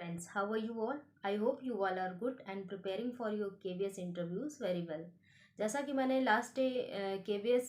friends, how are you all? I hope you all are good and preparing for your KBS interviews very well. जैसा कि मैंने last day KBS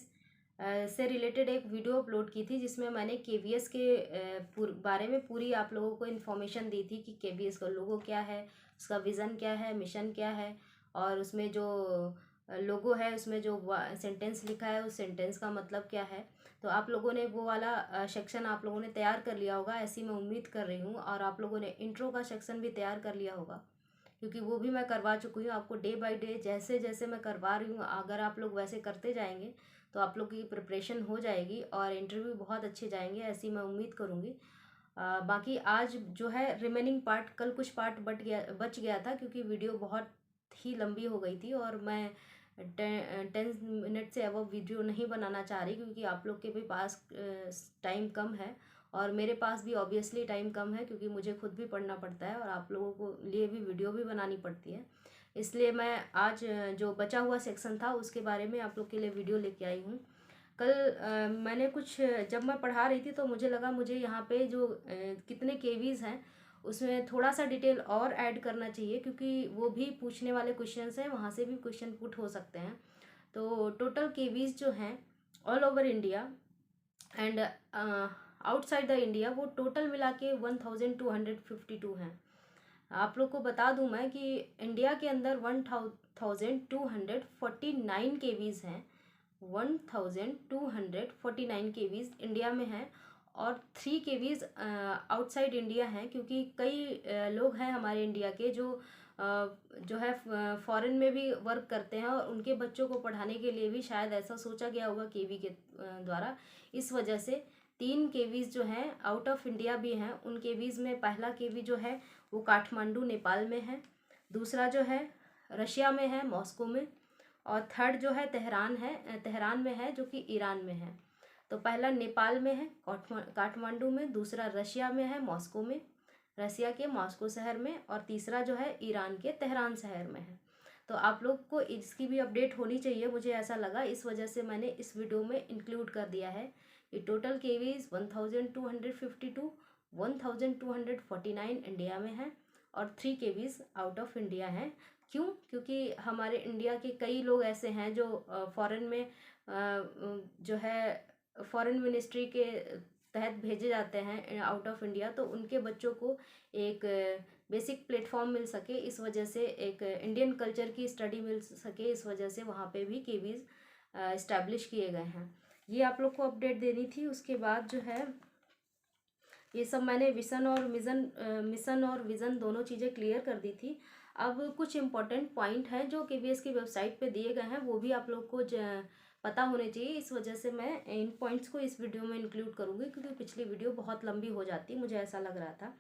से related एक video upload की थी जिसमें मैंने KBS के बारे में पूरी आप लोगों को इन्फॉर्मेशन दी थी कि KBS का लोगो क्या है, उसका विज़न क्या है, मिशन क्या है और उसमें जो लोगो है उसमें जो सेंटेंस लिखा है उस सेंटेंस का मतलब क्या है। तो आप लोगों ने वो वाला सेक्शन आप लोगों ने तैयार कर लिया होगा, ऐसी मैं उम्मीद कर रही हूँ। और आप लोगों ने इंट्रो का सेक्शन भी तैयार कर लिया होगा क्योंकि वो भी मैं करवा चुकी हूँ। आपको डे बाय डे जैसे जैसे मैं करवा रही हूँ, अगर आप लोग वैसे करते जाएंगे तो आप लोग की प्रिपरेशन हो जाएगी और इंटरव्यू बहुत अच्छे जाएंगे, ऐसी मैं उम्मीद करूँगी। बाकी आज जो है रिमेनिंग पार्ट, कल कुछ पार्ट बच गया था क्योंकि वीडियो बहुत ही लंबी हो गई थी और मैं 10 मिनट से अब वीडियो नहीं बनाना चाह रही क्योंकि आप लोग के भी पास टाइम कम है और मेरे पास भी ऑब्वियसली टाइम कम है क्योंकि मुझे खुद भी पढ़ना पड़ता है और आप लोगों को लिए भी वीडियो भी बनानी पड़ती है। इसलिए मैं आज जो बचा हुआ सेक्शन था उसके बारे में आप लोग के लिए वीडियो लेके आई हूँ। कल मैंने कुछ जब मैं पढ़ा रही थी तो मुझे लगा मुझे यहाँ पे जो कितने केवीज़ हैं उसमें थोड़ा सा डिटेल और ऐड करना चाहिए क्योंकि वो भी पूछने वाले क्वेश्चंस हैं, वहाँ से भी क्वेश्चन पुट हो सकते हैं। तो टोटल केवीज़ जो हैं all over India and outside the India वो टोटल मिला के 1252 हैं। आप लोग को बता दूं मैं कि इंडिया के अंदर 1249 केवीज़ हैं। 1249 केवीज़ इंडिया में हैं और 3 केवीज़ आउटसाइड इंडिया हैं क्योंकि कई लोग हैं हमारे इंडिया के जो है फॉरेन में भी वर्क करते हैं और उनके बच्चों को पढ़ाने के लिए भी शायद ऐसा सोचा गया होगा केवी के द्वारा। इस वजह से 3 केवीज़ जो हैं आउट ऑफ इंडिया भी हैं। उन केवीज़ में पहला केवी जो है वो काठमांडू नेपाल में है, दूसरा जो है रशिया में है मॉस्को में, और थर्ड जो है तेहरान में है जो कि ईरान में है। तो पहला नेपाल में है काठमांडू में, दूसरा रशिया में है मॉस्को में, रसिया के मॉस्को शहर में, और तीसरा जो है ईरान के तेहरान शहर में है। तो आप लोग को इसकी भी अपडेट होनी चाहिए, मुझे ऐसा लगा, इस वजह से मैंने इस वीडियो में इंक्लूड कर दिया है कि टोटल केवीज 1252, 1249 इंडिया में है और 3 केवीज आउट ऑफ इंडिया हैं। क्यों? क्योंकि हमारे इंडिया के कई लोग ऐसे हैं जो फॉरेन में जो है फॉरेन मिनिस्ट्री के तहत भेजे जाते हैं आउट ऑफ इंडिया, तो उनके बच्चों को एक बेसिक प्लेटफॉर्म मिल सके, इस वजह से एक इंडियन कल्चर की स्टडी मिल सके, इस वजह से वहाँ पे भी केवीज़ इस्टेब्लिश किए गए हैं। ये आप लोग को अपडेट देनी थी। उसके बाद जो है ये सब मैंने मिशन और विज़न दोनों चीज़ें क्लियर कर दी थी। अब कुछ इम्पोर्टेंट पॉइंट हैं जो केवीएस की वेबसाइट पे दिए गए हैं, वो भी आप लोग को पता होने चाहिए, इस वजह से मैं इन पॉइंट्स को इस वीडियो में इंक्लूड करूँगी क्योंकि पिछली वीडियो बहुत लंबी हो जाती, मुझे ऐसा लग रहा था।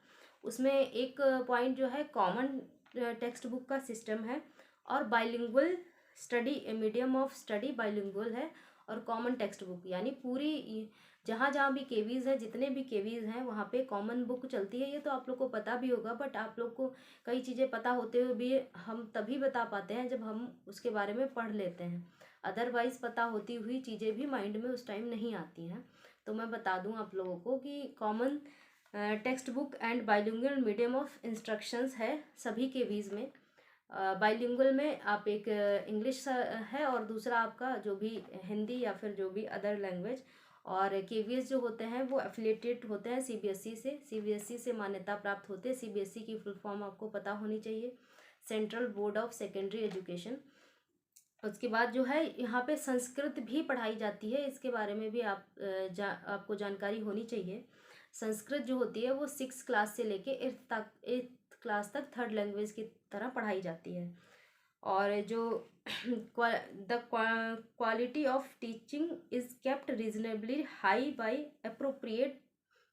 उसमें एक पॉइंट जो है कॉमन टेक्स्ट बुक का सिस्टम है और bilingual study, medium of study bilingual है और कॉमन टेक्स्ट बुक, यानी पूरी जहाँ जहाँ भी केवीज़ है, जितने भी केवीज़ हैं वहाँ पे कॉमन बुक चलती है। ये तो आप लोग को पता भी होगा, बट आप लोग को कई चीज़ें पता होते हुए भी हम तभी बता पाते हैं जब हम उसके बारे में पढ़ लेते हैं, अदरवाइज़ पता होती हुई चीज़ें भी माइंड में उस टाइम नहीं आती हैं। तो मैं बता दूं आप लोगों को कि common text book and bilingual medium of instructions है सभी केवीज़ में। बाइलिंगुअल में आप एक इंग्लिश है और दूसरा आपका जो भी हिंदी या फिर जो भी अदर लैंग्वेज। और केवीएस जो होते हैं वो एफिलिएटेड होते हैं सीबीएसई से मान्यता प्राप्त होते हैं। सीबीएसई की फुल फॉर्म आपको पता होनी चाहिए, central board of secondary education. उसके बाद जो है यहाँ पे संस्कृत भी पढ़ाई जाती है, इसके बारे में भी आपको जानकारी होनी चाहिए। संस्कृत जो होती है वो 6 क्लास से लेके 8th क्लास तक थर्ड लैंग्वेज की तरह पढ़ाई जाती है। और जो the quality of teaching is kept reasonably high by appropriate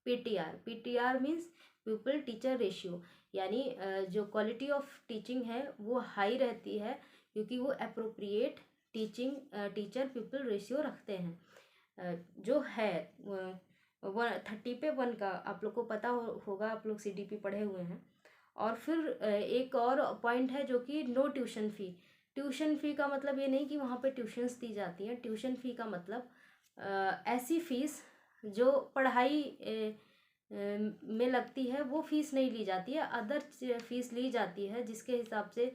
PTR means people teacher ratio, यानी जो क्वालिटी ऑफ टीचिंग है वो हाई रहती है क्योंकि वो अप्रोप्रिएट टीचर पीपल रेशियो रखते हैं। जो है 30 पे 1 का आप लोग को पता होगा, आप लोग सीडीपी पढ़े हुए हैं। और फिर एक और पॉइंट है जो कि नो ट्यूशन फ़ी का मतलब ये नहीं कि वहाँ पे ट्यूशन्स दी जाती हैं। ट्यूशन फ़ी का मतलब ऐसी फ़ीस जो पढ़ाई में लगती है वो फ़ीस नहीं ली जाती है, अदर फ़ीस ली जाती है, जिसके हिसाब से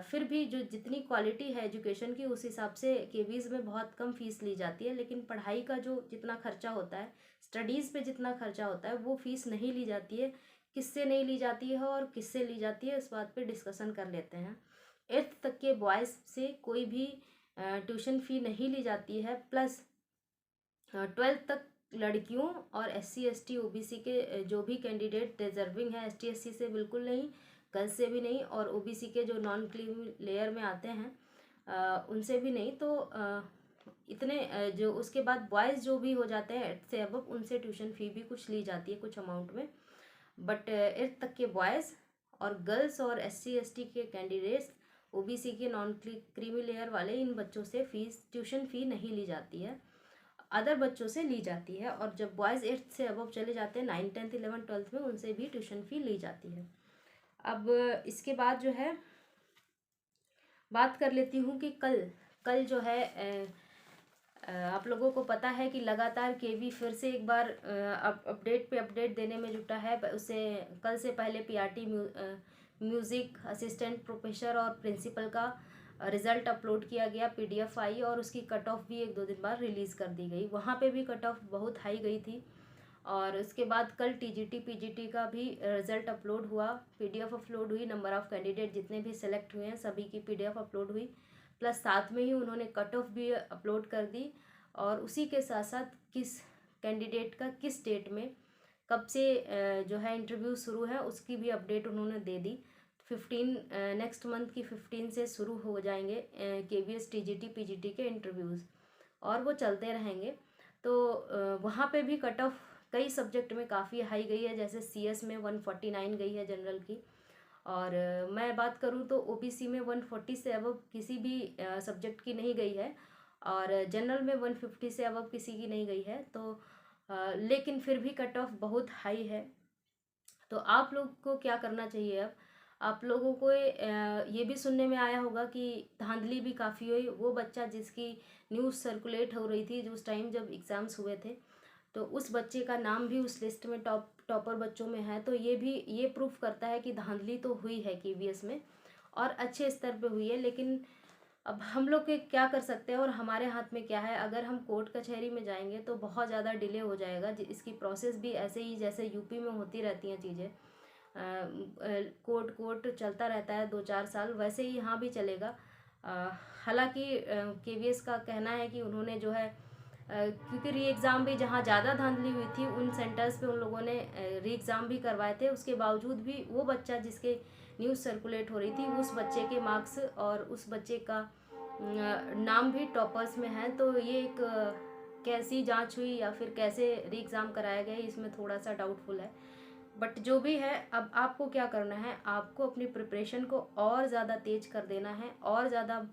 फिर भी जो जितनी क्वालिटी है एजुकेशन की उस हिसाब से केवीज़ में बहुत कम फ़ीस ली जाती है। लेकिन पढ़ाई का जो जितना खर्चा होता है, स्टडीज़ पे जितना खर्चा होता है वो फ़ीस नहीं ली जाती है। किससे नहीं ली जाती है और किससे ली जाती है, इस बात पे डिस्कशन कर लेते हैं। 8th तक के बॉयज़ से कोई भी ट्यूशन फ़ी नहीं ली जाती है, प्लस 12th तक लड़कियों और SC ST OBC के जो भी कैंडिडेट डिजर्विंग है, ST SC से बिल्कुल नहीं, गर्ल्स से भी नहीं, और OBC के जो नॉन क्रीमी लेयर में आते हैं उनसे भी नहीं। तो इतने जो उसके बाद बॉयज़ जो भी हो जाते हैं 8th से अबव, उनसे ट्यूशन फ़ी भी कुछ ली जाती है कुछ अमाउंट में। बट 8th तक के बॉयज़ और गर्ल्स और SC ST के कैंडिडेट्स, OBC के नॉन क्रीमी लेयर वाले, इन बच्चों से ट्यूशन फ़ी नहीं ली जाती है, अदर बच्चों से ली जाती है। और जब बॉयज़ 8th से अबव चले जाते हैं 9th 10th 11th 12th में, उनसे भी ट्यूशन फ़ी ली जाती है। अब इसके बाद जो है बात कर लेती हूँ कि कल जो है आप लोगों को पता है कि लगातार केवी फिर से एक बार अपडेट पे अपडेट देने में जुटा है। उसे कल से पहले PRT म्यूज़िक असिस्टेंट प्रोफेसर और प्रिंसिपल का रिज़ल्ट अपलोड किया गया, PDF आई, और उसकी कट ऑफ भी 1-2 दिन बाद रिलीज़ कर दी गई। वहाँ पे भी कट ऑफ बहुत हाई गई थी। और उसके बाद कल TGT PGT का भी रिज़ल्ट अपलोड हुआ, PDF अपलोड हुई, नंबर ऑफ़ कैंडिडेट जितने भी सेलेक्ट हुए हैं सभी की PDF अपलोड हुई, प्लस साथ में ही उन्होंने कट ऑफ भी अपलोड कर दी। और उसी के साथ साथ किस कैंडिडेट का किस डेट में कब से जो है इंटरव्यू शुरू है उसकी भी अपडेट उन्होंने दे दी। 15 नेक्स्ट मंथ की 15 से शुरू हो जाएंगे KVS TGT PGT के इंटरव्यूज़, और वो चलते रहेंगे। तो वहाँ पे भी कट ऑफ कई सब्जेक्ट में काफ़ी हाई गई है, जैसे CS में 149 गई है जनरल की। और मैं बात करूँ तो OBC में 140 से अबव किसी भी सब्जेक्ट की नहीं गई है, और जनरल में 150 से अबव किसी की नहीं गई है। तो लेकिन फिर भी कट ऑफ बहुत हाई है। तो आप लोग को क्या करना चाहिए अब? आप लोगों को ये भी सुनने में आया होगा कि धांधली भी काफ़ी हुई। वो बच्चा जिसकी न्यूज़ सर्कुलेट हो रही थी जो उस टाइम जब एग्ज़ाम्स हुए थे, तो उस बच्चे का नाम भी उस लिस्ट में टॉपर बच्चों में है। तो ये प्रूफ करता है कि धांधली तो हुई है KVS में, और अच्छे स्तर पे हुई है। लेकिन अब हम लोग के क्या कर सकते हैं और हमारे हाथ में क्या है? अगर हम कोर्ट कचहरी में जाएंगे तो बहुत ज़्यादा डिले हो जाएगा। इसकी प्रोसेस भी ऐसे ही जैसे यूपी में होती रहती हैं चीज़ें, कोर्ट चलता रहता है 2-4 साल, वैसे ही यहाँ भी चलेगा। हालांकि KVS का कहना है कि उन्होंने जो है क्योंकि री एग्ज़ाम भी जहाँ ज़्यादा धांधली हुई थी उन सेंटर्स पे उन लोगों ने री एग्ज़ाम भी करवाए थे, उसके बावजूद भी वो बच्चा जिसके न्यूज़ सर्कुलेट हो रही थी उस बच्चे के मार्क्स और उस बच्चे का नाम भी टॉपर्स में है। तो ये एक कैसी जांच हुई या फिर कैसे री एग्ज़ाम कराया गया, इसमें थोड़ा सा डाउटफुल है। बट जो भी है, अब आपको क्या करना है, आपको अपनी प्रिपरेशन को और ज़्यादा तेज कर देना है और ज़्यादा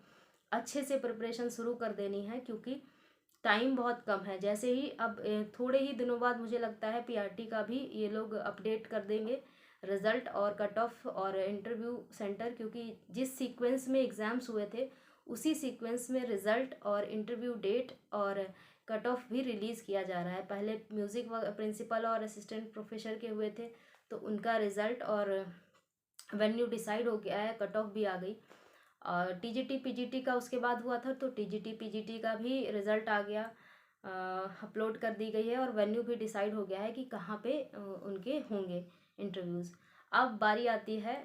अच्छे से प्रिपरेशन शुरू कर देनी है, क्योंकि टाइम बहुत कम है। जैसे ही अब थोड़े ही दिनों बाद मुझे लगता है PRT का भी ये लोग अपडेट कर देंगे रिज़ल्ट और कट ऑफ और इंटरव्यू सेंटर, क्योंकि जिस सीक्वेंस में एग्ज़ाम्स हुए थे उसी सीक्वेंस में रिज़ल्ट और इंटरव्यू डेट और कट ऑफ भी रिलीज़ किया जा रहा है। पहले म्यूज़िक प्रिंसिपल और असिस्टेंट प्रोफेसर के हुए थे तो उनका रिज़ल्ट और वेन्यू डिसाइड हो गया है, कट ऑफ भी आ गई। और TGT PGT का उसके बाद हुआ था तो TGT PGT का भी रिज़ल्ट आ गया, अपलोड कर दी गई है, और वेन्यू भी डिसाइड हो गया है कि कहाँ पे उनके होंगे इंटरव्यूज़। अब बारी आती है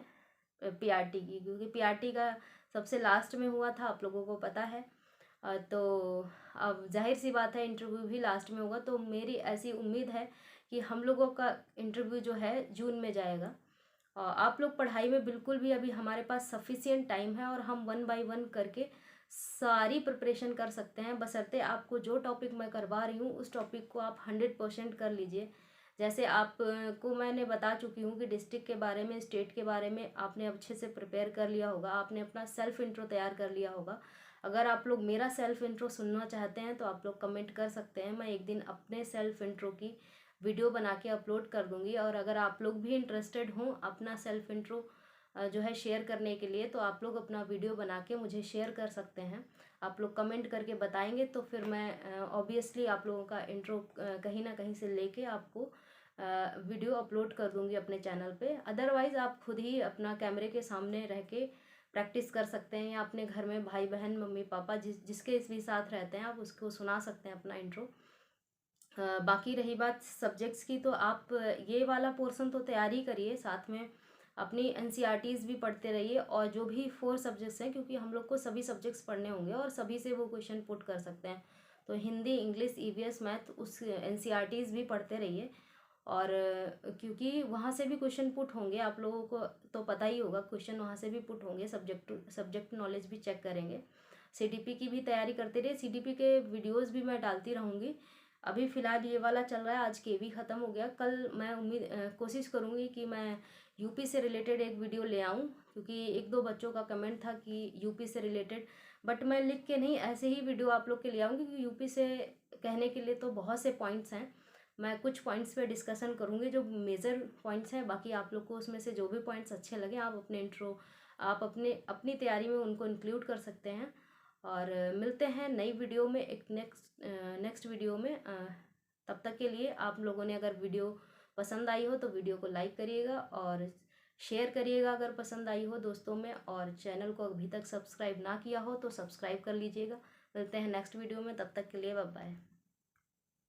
PRT की, क्योंकि PRT का सबसे लास्ट में हुआ था, आप लोगों को पता है। तो अब जाहिर सी बात है इंटरव्यू भी लास्ट में होगा, तो मेरी ऐसी उम्मीद है कि हम लोगों का इंटरव्यू जो है जून में जाएगा। आप लोग पढ़ाई में बिल्कुल भी, अभी हमारे पास सफिशिएंट टाइम है और हम 1 बाय 1 करके सारी प्रिपरेशन कर सकते हैं, बशर्ते आपको जो टॉपिक मैं करवा रही हूँ उस टॉपिक को आप 100% कर लीजिए। जैसे आपको मैंने बता चुकी हूँ कि डिस्ट्रिक्ट के बारे में, स्टेट के बारे में आपने अच्छे से प्रिपेयर कर लिया होगा, आपने अपना सेल्फ इंट्रो तैयार कर लिया होगा। अगर आप लोग मेरा सेल्फ इंट्रो सुनना चाहते हैं तो आप लोग कमेंट कर सकते हैं, मैं एक दिन अपने सेल्फ इंट्रो की वीडियो बना के अपलोड कर दूंगी। और अगर आप लोग भी इंटरेस्टेड हों अपना सेल्फ इंट्रो जो है शेयर करने के लिए, तो आप लोग अपना वीडियो बना के मुझे शेयर कर सकते हैं। आप लोग कमेंट करके बताएंगे तो फिर मैं ऑब्वियसली आप लोगों का इंट्रो कहीं ना कहीं से लेके आपको वीडियो अपलोड कर दूंगी अपने चैनल पे। अदरवाइज़ आप खुद ही अपना कैमरे के सामने रह के प्रैक्टिस कर सकते हैं, या अपने घर में भाई बहन मम्मी पापा जिसके भी साथ रहते हैं आप उसको सुना सकते हैं अपना इंट्रो। बाकी रही बात सब्जेक्ट्स की, तो आप ये वाला पोर्शन तो तैयारी करिए, साथ में अपनी एनसीईआरटीज़ भी पढ़ते रहिए, और जो भी 4 सब्जेक्ट्स हैं, क्योंकि हम लोग को सभी सब्जेक्ट्स पढ़ने होंगे और सभी से वो क्वेश्चन पुट कर सकते हैं, तो हिंदी इंग्लिश ईवीएस मैथ उस एनसीईआरटीज़ भी पढ़ते रहिए। और क्योंकि वहाँ से भी क्वेश्चन पुट होंगे, आप लोगों को तो पता ही होगा, क्वेश्चन वहाँ से भी पुट होंगे, सब्जेक्ट नॉलेज भी चेक करेंगे। सीडीपी की भी तैयारी करते रहिए, सीडीपी के वीडियोस भी मैं डालती रहूँगी। अभी फ़िलहाल ये वाला चल रहा है, आज केवी ख़त्म हो गया, कल मैं कोशिश करूँगी कि मैं यूपी से रिलेटेड एक वीडियो ले आऊँ, क्योंकि 1-2 बच्चों का कमेंट था कि यूपी से रिलेटेड, बट मैं लिख के नहीं, ऐसे ही वीडियो आप लोग के लिए आऊँगी, क्योंकि यूपी से कहने के लिए तो बहुत से पॉइंट्स हैं। मैं कुछ पॉइंट्स पे डिस्कशन करूँगी जो मेजर पॉइंट्स हैं, बाकी आप लोग को उसमें से जो भी पॉइंट्स अच्छे लगे आप अपने इंट्रो आप अपनी तैयारी में उनको इंक्लूड कर सकते हैं। और मिलते हैं नई वीडियो में, एक नेक्स्ट वीडियो में। तब तक के लिए आप लोगों ने अगर वीडियो पसंद आई हो तो वीडियो को लाइक करिएगा और शेयर करिएगा अगर पसंद आई हो दोस्तों में, और चैनल को अभी तक सब्सक्राइब ना किया हो तो सब्सक्राइब कर लीजिएगा। मिलते हैं नेक्स्ट वीडियो में, तब तक के लिए बाय बाय।